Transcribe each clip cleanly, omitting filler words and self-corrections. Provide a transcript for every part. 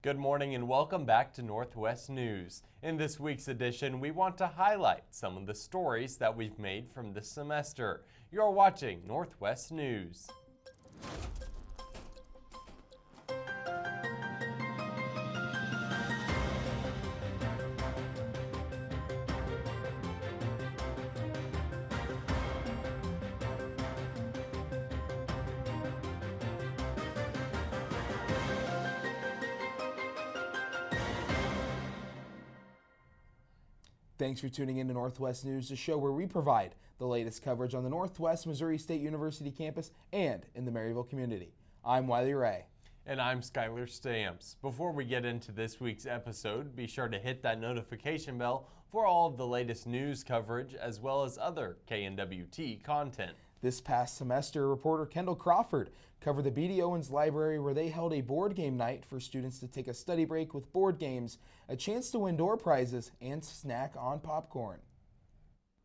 Good morning and welcome back to Northwest News. In this week's edition, we want to highlight some of the stories that we've made from this semester. You're watching Northwest News. Thanks for tuning in to Northwest News, the show where we provide the latest coverage on the Northwest Missouri State University campus and in the Maryville community. I'm Wiley. And I'm Skyler Stamps. Before we get into this week's episode, be sure to hit that notification bell for all of the latest news coverage as well as other KNWT content. This past semester, reporter Kendall Crawford covered the B.D. Owens Library where they held a board game night for students to take a study break with board games, a chance to win door prizes, and snack on popcorn.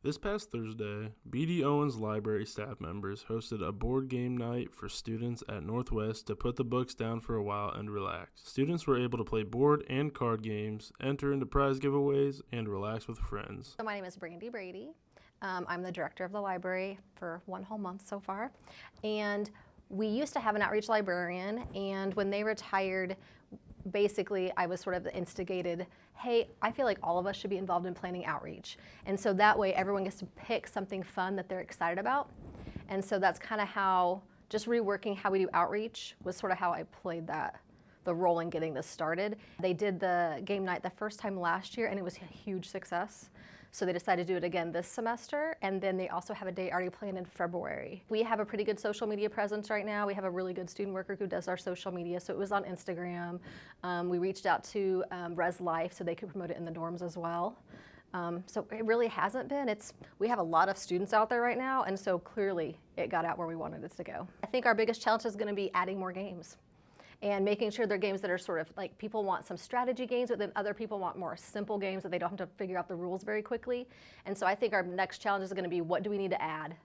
This past Thursday, B.D. Owens Library staff members hosted a board game night for students at Northwest to put the books down for a while and relax. Students were able to play board and card games, enter into prize giveaways, and relax with friends. So my name is Brandy Brady. I'm the director of the library for 1 whole month so far. And we used to have an outreach librarian, and when they retired, basically I was sort of instigated, hey, I feel like all of us should be involved in planning outreach. And so that way everyone gets to pick something fun that they're excited about. And so that's kind of how, just reworking how we do outreach was sort of how I played the role in getting this started. They did the game night the first time last year and it was a huge success. So they decided to do it again this semester, and then they also have a day already planned in February. We have a pretty good social media presence right now. We have a really good student worker who does our social media, so it was on Instagram. We reached out to Res Life so they could promote it in the dorms as well. So it really hasn't been. We have a lot of students out there right now, and so clearly it got out where we wanted it to go. I think our biggest challenge is going to be adding more games and making sure they're games that are sort of like, people want some strategy games, but then other people want more simple games that they don't have to figure out the rules very quickly. And so I think our next challenge is going to be, what do we need to add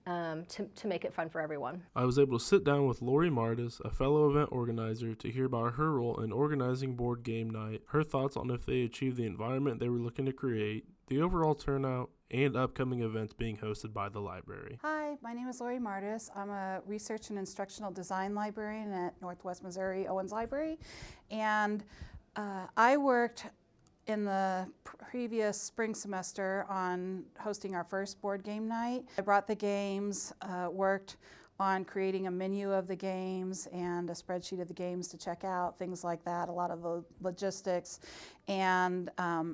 to make it fun for everyone? I was able to sit down with Lori Martis, a fellow event organizer, to hear about her role in organizing board game night, her thoughts on if they achieved the environment they were looking to create, the overall turnout, and upcoming events being hosted by the library. Hi, my name is Lori Martis. I'm a research and instructional design librarian at Northwest Missouri Owens Library, and I worked in the previous spring semester on hosting our first board game night. I brought the games, worked on creating a menu of the games and a spreadsheet of the games to check out, things like that, a lot of the logistics, and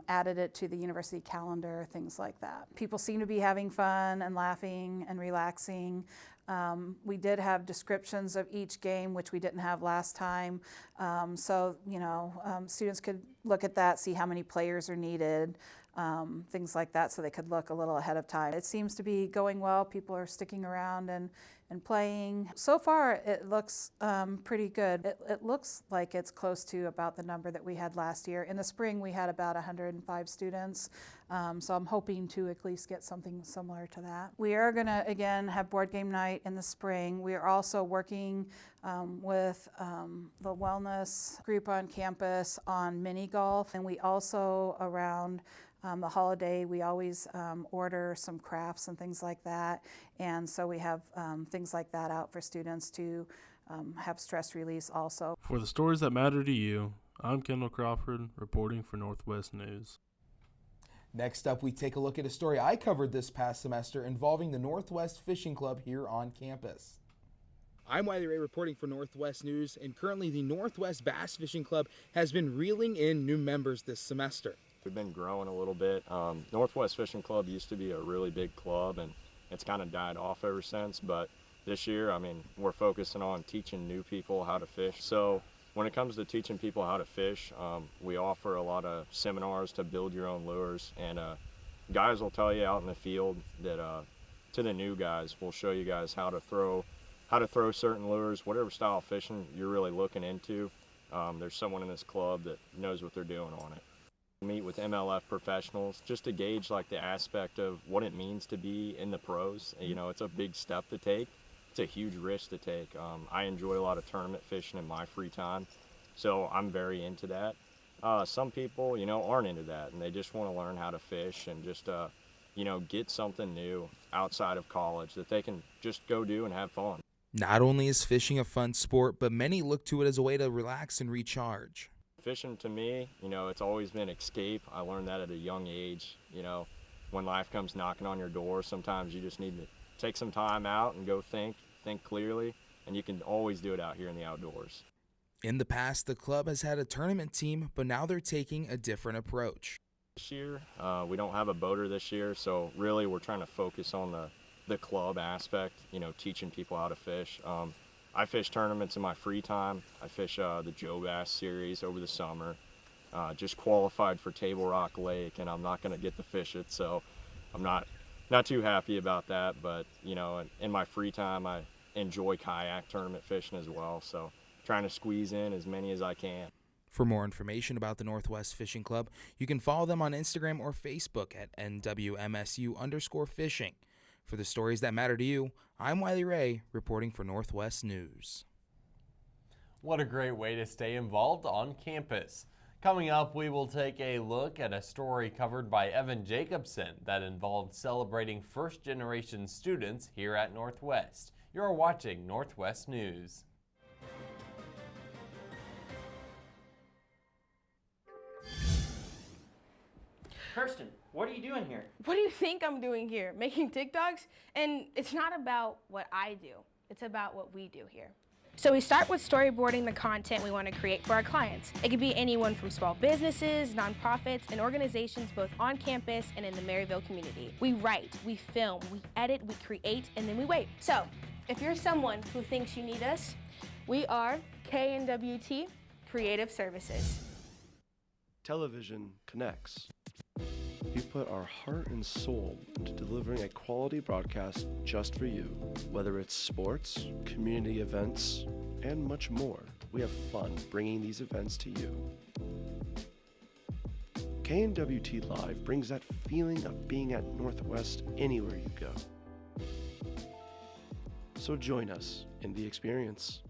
added it to the university calendar, things like that. People seem to be having fun and laughing and relaxing. We did have descriptions of each game, which we didn't have last time. So, students could look at that, see how many players are needed, things like that, so they could look a little ahead of time. It seems to be going well. People are sticking around and playing. So far, it looks pretty good. It looks like it's close to about the number that we had last year. In the spring, we had about 105 students, so I'm hoping to at least get something similar to that. We are going to, again, have board game night in the spring. We are also working with the wellness group on campus on mini golf, and we also, around the holiday, we always order some crafts and things like that, and so we have things like that out for students to have stress release also. For the stories that matter to you, I'm Kendall Crawford, reporting for Northwest News. Next up, we take a look at a story I covered this past semester involving the Northwest Fishing Club here on campus. I'm Wiley reporting for Northwest News, and currently the Northwest Bass Fishing Club has been reeling in new members this semester. We've been growing a little bit. Northwest Fishing Club used to be a really big club, and it's kind of died off ever since. But this year, we're focusing on teaching new people how to fish. So when it comes to teaching people how to fish, we offer a lot of seminars to build your own lures. And guys will tell you out in the field that to the new guys, we'll show you guys how to throw certain lures, whatever style of fishing you're really looking into. There's someone in this club that knows what they're doing on it. Meet with MLF professionals just to gauge like the aspect of what it means to be in the pros. It's a big step to take. It's a huge risk to take. I enjoy a lot of tournament fishing in my free time, So I'm very into that. Some people, aren't into that, and they just want to learn how to fish and just, get something new outside of college that they can just go do and have fun. Not only is fishing a fun sport, but many look to it as a way to relax and recharge. Fishing to me, it's always been escape. I learned that at a young age. When life comes knocking on your door, sometimes you just need to take some time out and go think clearly, and you can always do it out here in the outdoors. In the past, the club has had a tournament team, but now they're taking a different approach. This year, we don't have a boater this year, so really we're trying to focus on the club aspect, teaching people how to fish. I fish tournaments in my free time. I fish the Joe Bass series over the summer. Just qualified for Table Rock Lake, and I'm not going to get to fish it, so I'm not too happy about that. But in my free time, I enjoy kayak tournament fishing as well, so trying to squeeze in as many as I can. For more information about the Northwest Fishing Club, you can follow them on Instagram or Facebook at NWMSU_fishing. For the stories that matter to you, I'm Wiley Ray, reporting for Northwest News. What a great way to stay involved on campus. Coming up, we will take a look at a story covered by Evan Jacobson that involved celebrating first-generation students here at Northwest. You're watching Northwest News. Kirsten, what are you doing here? What do you think I'm doing here? Making TikToks? And it's not about what I do, it's about what we do here. So we start with storyboarding the content we want to create for our clients. It could be anyone from small businesses, nonprofits, and organizations both on campus and in the Maryville community. We write, we film, we edit, we create, and then we wait. So if you're someone who thinks you need us, we are KNWT Creative Services. Television connects. We put our heart and soul into delivering a quality broadcast just for you. Whether it's sports, community events, and much more, we have fun bringing these events to you. KNWT Live brings that feeling of being at Northwest anywhere you go. So join us in the experience.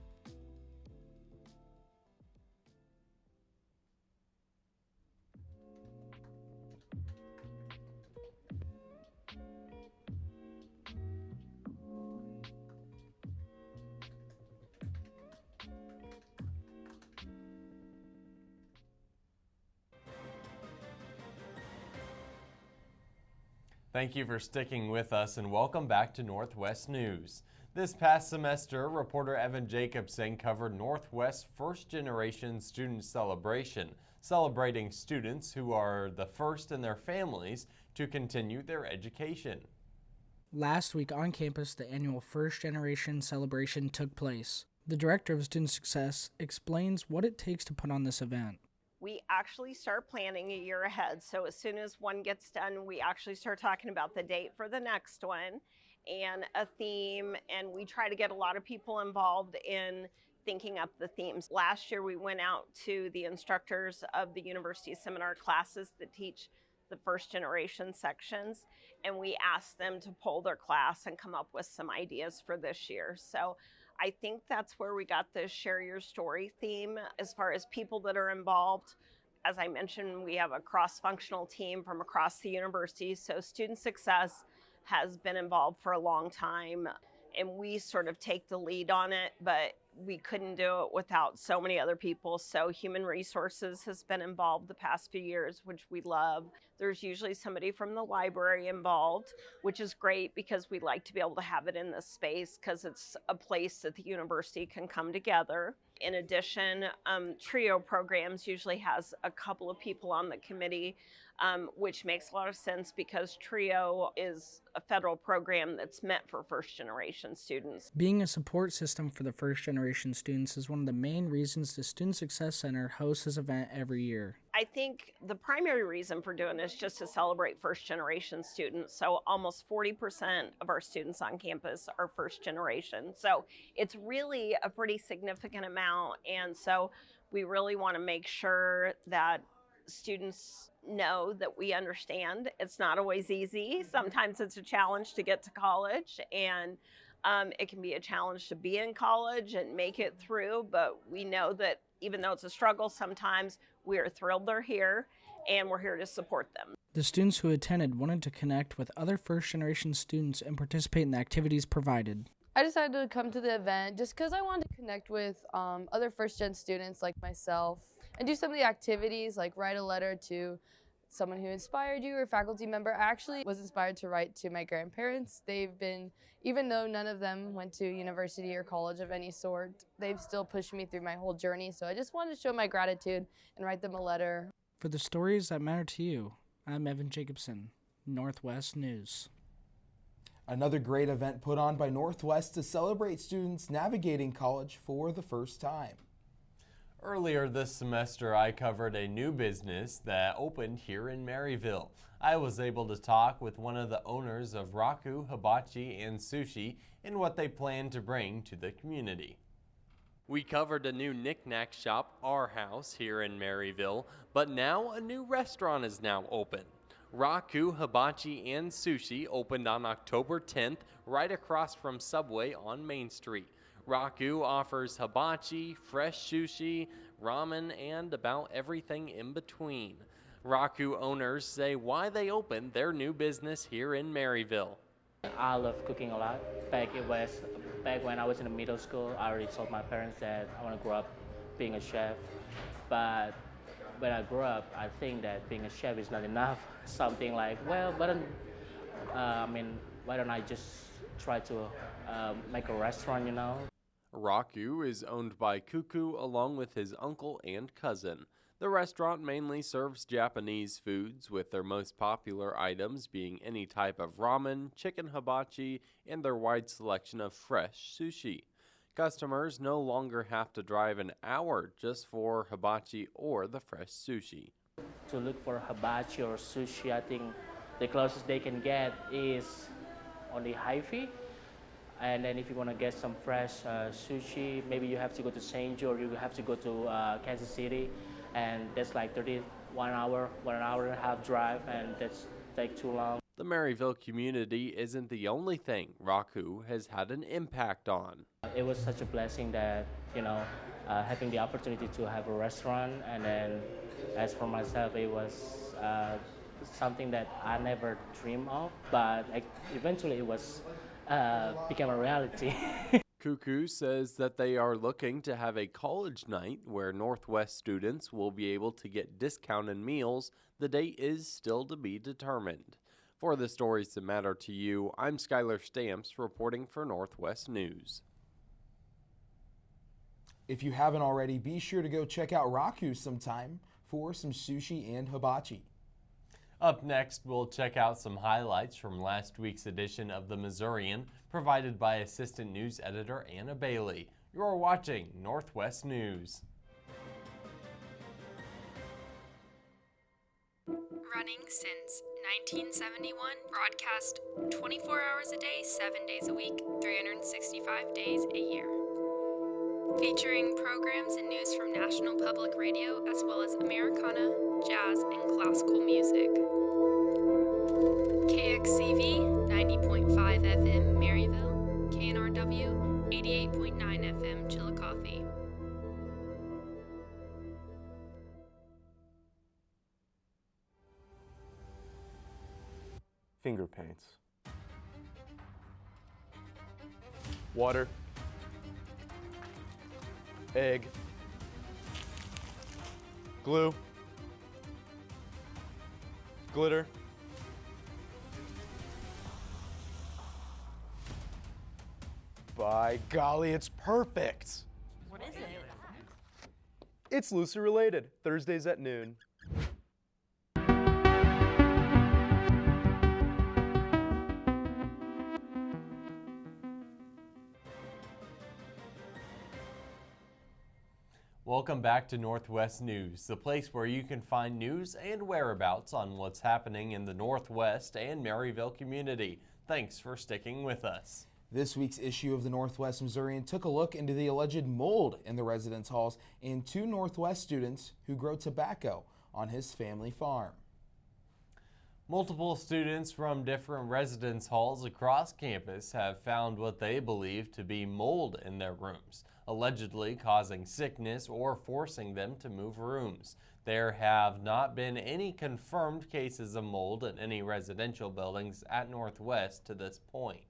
Thank you for sticking with us and welcome back to Northwest News. This past semester, reporter Evan Jacobson covered Northwest First Generation Student Celebration, celebrating students who are the first in their families to continue their education. Last week on campus, the annual First Generation Celebration took place. The Director of Student Success explains what it takes to put on this event. We actually start planning a year ahead. So as soon as one gets done, we actually start talking about the date for the next one and a theme. And we try to get a lot of people involved in thinking up the themes. Last year, we went out to the instructors of the university seminar classes that teach the first generation sections. And we asked them to poll their class and come up with some ideas for this year. So I think that's where we got the Share Your Story theme as far as people that are involved. As I mentioned, we have a cross-functional team from across the university, so Student Success has been involved for a long time, and we sort of take the lead on it, but we couldn't do it without so many other people. So Human Resources has been involved the past few years, which we love. There's usually somebody from the library involved, which is great because we like to be able to have it in this space because it's a place that the university can come together. In addition, TRIO programs usually has a couple of people on the committee, which makes a lot of sense because TRIO is a federal program that's meant for first generation students. Being a support system for the first generation students is one of the main reasons the Student Success Center hosts this event every year. I think the primary reason for doing this is just to celebrate first generation students. So almost 40% of our students on campus are first generation. So it's really a pretty significant amount. And so we really want to make sure that students know that we understand it's not always easy. Sometimes it's a challenge to get to college, and it can be a challenge to be in college and make it through, but we know that even though it's a struggle sometimes, we are thrilled they're here and we're here to support them. The students who attended wanted to connect with other first-generation students and participate in the activities provided. I decided to come to the event just because I wanted to connect with other first-gen students like myself and do some of the activities, like write a letter to someone who inspired you or a faculty member. I actually was inspired to write to my grandparents. They've been, even though none of them went to university or college of any sort, they've still pushed me through my whole journey. So I just wanted to show my gratitude and write them a letter. For the stories that matter to you, I'm Evan Jacobson, Northwest News. Another great event put on by Northwest to celebrate students navigating college for the first time. Earlier this semester, I covered a new business that opened here in Maryville. I was able to talk with one of the owners of Raku Hibachi and Sushi and what they plan to bring to the community. We covered a new knick-knack shop, Our House, here in Maryville, but now a new restaurant is now open. Raku Hibachi and Sushi opened on October 10th right across from Subway on Main Street. Raku offers hibachi, fresh sushi, ramen, and about everything in between. Raku owners say why they opened their new business here in Maryville. I love cooking a lot. Back when I was in the middle school, I already told my parents that I want to grow up being a chef. But when I grew up, I think that being a chef is not enough. Something like, well, why don't I just try to make a restaurant, you know? Raku is owned by Kuku along with his uncle and cousin. The restaurant mainly serves Japanese foods, with their most popular items being any type of ramen, chicken hibachi, and their wide selection of fresh sushi. Customers no longer have to drive an hour just for hibachi or the fresh sushi. To look for hibachi or sushi, I think the closest they can get is on the Hy-Vee. And then if you want to get some fresh sushi, maybe you have to go to St. Joe or you have to go to Kansas City. And that's like 1 hour and a half drive, and that's take too long. The Maryville community isn't the only thing Raku has had an impact on. It was such a blessing that, having the opportunity to have a restaurant, and then as for myself, it was something that I never dreamed of, but eventually it was became a reality. Kuku says that they are looking to have a college night where Northwest students will be able to get discounted meals. The date is still to be determined. For the stories that matter to you, I'm Skyler Stamps reporting for Northwest News. If you haven't already, be sure to go check out Raku sometime for some sushi and hibachi. Up next, we'll check out some highlights from last week's edition of the Missourian, provided by Assistant News Editor Anna Bailey. You're watching Northwest News. Running since 1971, broadcast 24 hours a day, 7 days a week, 365 days a year. Featuring programs and news from National Public Radio, as well as Americana, jazz, and classical music. KXCV 90.5 FM Maryville, KNRW 88.9 FM Chillicothe. Finger paints. Water. Egg. Glue. Glitter. By golly, it's perfect. What is it? It's loosely related. Thursdays at noon. Welcome back to Northwest News, the place where you can find news and whereabouts on what's happening in the Northwest and Maryville community. Thanks for sticking with us. This week's issue of the Northwest Missourian took a look into the alleged mold in the residence halls and 2 Northwest students who grow tobacco on his family farm. Multiple students from different residence halls across campus have found what they believe to be mold in their rooms, allegedly causing sickness or forcing them to move rooms. There have not been any confirmed cases of mold in any residential buildings at Northwest to this point.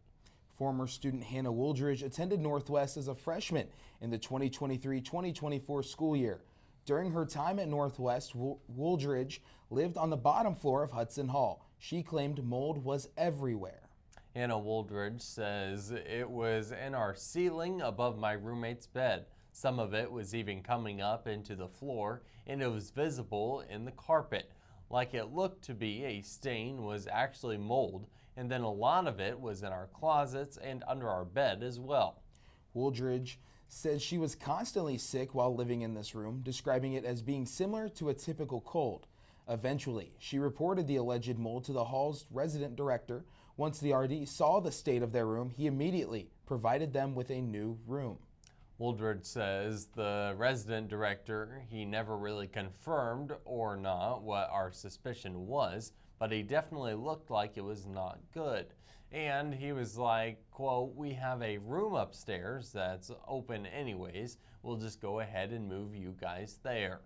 Former student Hannah Wooldridge attended Northwest as a freshman in the 2023-2024 school year. During her time at Northwest, Wooldridge lived on the bottom floor of Hudson Hall. She claimed mold was everywhere. Hannah Wooldridge says it was in our ceiling above my roommate's bed. Some of it was even coming up into the floor, and it was visible in the carpet. Like it looked to be a stain was actually mold, and then a lot of it was in our closets and under our bed as well. Wooldridge said she was constantly sick while living in this room, describing it as being similar to a typical cold. Eventually, she reported the alleged mold to the hall's resident director. Once the RD saw the state of their room, he immediately provided them with a new room. Wooldridge says the resident director, he never really confirmed or not what our suspicion was, but he definitely looked like it was not good. And he was like, quote, "We have a room upstairs that's open anyways. We'll just go ahead and move you guys there."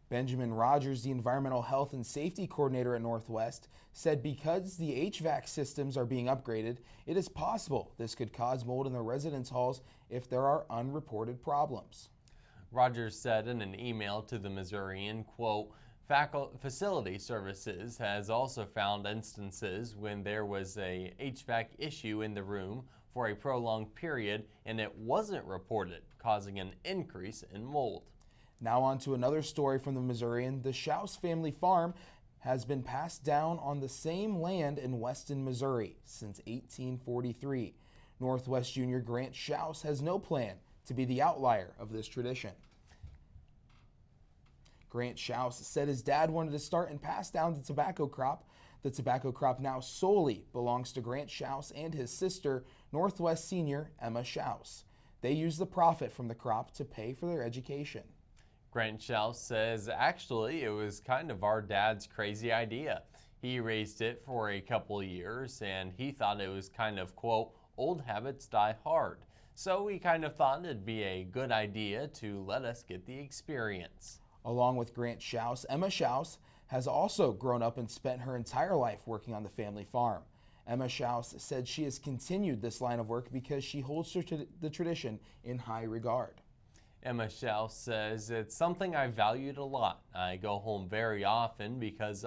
Benjamin Rogers, the Environmental Health and Safety Coordinator at Northwest, said because the HVAC systems are being upgraded, it is possible this could cause mold in the residence halls if there are unreported problems. Rogers said in an email to the Missourian, quote, "Facility Services has also found instances when there was a HVAC issue in the room for a prolonged period and it wasn't reported, causing an increase in mold." Now on to another story from the Missourian. The Schaus family farm has been passed down on the same land in Weston, Missouri since 1843. Northwest junior Grant Schaus has no plan to be the outlier of this tradition. Grant Schaus said his dad wanted to start and pass down the tobacco crop. The tobacco crop now solely belongs to Grant Schaus and his sister, Northwest senior Emma Schaus. They use the profit from the crop to pay for their education. Grant Schaus says actually it was kind of our dad's crazy idea. He raised it for a couple years and he thought it was kind of, quote, "old habits die hard." So we kind of thought it'd be a good idea to let us get the experience. Along with Grant Schaus, Emma Schaus has also grown up and spent her entire life working on the family farm. Emma Schaus said she has continued this line of work because she holds the tradition in high regard. Emma Schaus says it's something I valued a lot. I go home very often because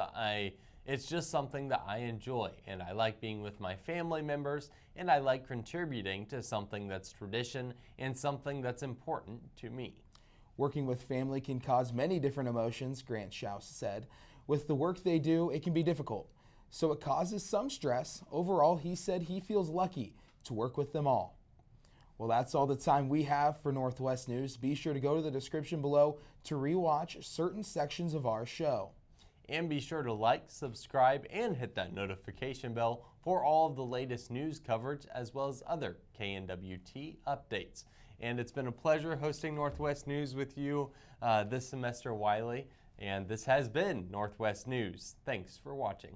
it's just something that I enjoy, and I like being with my family members, and I like contributing to something that's tradition and something that's important to me. Working with family can cause many different emotions, Grant Schaus said. With the work they do, it can be difficult, so it causes some stress. Overall, he said he feels lucky to work with them all. Well, that's all the time we have for Northwest News. Be sure to go to the description below to rewatch certain sections of our show. And be sure to like, subscribe, and hit that notification bell for all of the latest news coverage as well as other KNWT updates. And it's been a pleasure hosting Northwest News with you this semester, Wiley. And this has been Northwest News. Thanks for watching.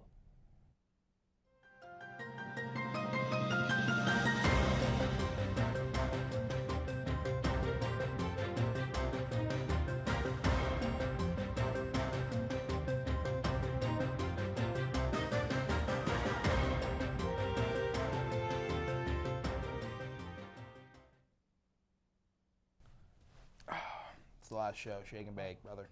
It's the last show. Shake and bake, brother.